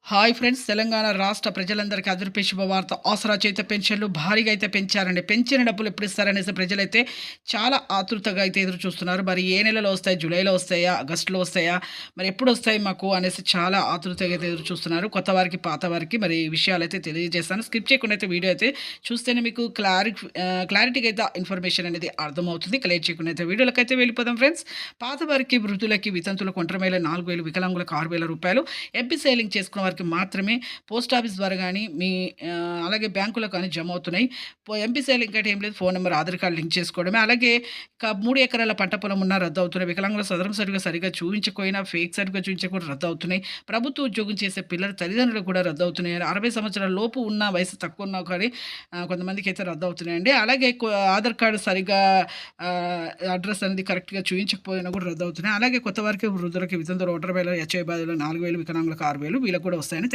Hi friends! Telangana రాష్ట్ర ప్రజలందరికీ అదిరిపే శుభవార్త. ఆసరా చేత పెన్షన్‌లు భారీగా అయితే పెంచారండి. పెంచిన డబ్బులు ఎప్పుడిస్తారనేసి ప్రజలైతే చాలా ఆతృతగా అయితే ఎదురు చూస్తున్నారు. మరి ఏ నెలలో వస్తాయి? జూలైలో వస్తాయా? ఆగస్టులో వస్తాయా? మరి ఎప్పుడొస్తాయి మాకు అనేసి చాలా ఆతృతగా అయితే ఎదురు చూస్తున్నారు. కొత్త వారికి, పాత వారికి మరి ఈ విషయాలైతే తెలియజేస్తాను. స్కిప్ చేయకుండా అయితే వీడియో అయితే చూస్తేనే మీకు క్లారిటీగా అయితే ఇన్ఫర్మేషన్ అనేది అర్థమవుతుంది. లేట్ చేయకుండా అయితే వీడియోలకైతే వెళ్ళిపోదాం ఫ్రెండ్స్. పాత వారికి, వృద్ధులకి, వితంతులకు, ఒంటరి మహిళలకు 4,000, వికలాంగులకు 6,000 రూపాయలు. ఎంపీ సేవింగ్ చేసుకున్న వారికి మాత్రమే పోస్ట్ ఆఫీస్ ద్వారా గానీ, మీ అలాగే బ్యాంకులో కానీ జమ అవుతున్నాయి. ఎంపీ సేవింగ్ అంటే ఏం లేదు. Phone number, Aadhaar card link చేసుకోవడమే. అలాగే 3 ఎకరాల పంట పొలం ఉన్నా రద్దవుతున్నాయి. వికలాంగుల సదరం సర్టిఫికేట్ సరిగ్గా చూయించకపోయినా, ఫేక్ సర్టిఫికేట్ చూయించకపోయినా రద్దవుతున్నాయి. ప్రభుత్వ ఉద్యోగం చేసే పిల్లల తల్లిదండ్రులకు కూడా రద్దవుతున్నాయి. 60 సంవత్సరాల లోపు ఉన్న, వయసు తక్కువ ఉన్నా కానీ కొంతమందికైతే రద్దవుతున్నాయండి. అలాగే ఆధార్ కార్డ్ సరిగ్గా అడ్రెస్ అనేది కరెక్ట్‌గా చూయించకపోయినా కూడా రద్దవుతున్నాయి. అలాగే కొత్త వారికి, వృద్ధులకి, వితంతువులు, ఒంటరి మహిళలు, హెచ్ఐవి బాధితులు 4,000, వికలాంగులకు 6,000 వీళ్ళకి కూడా వస్తాయని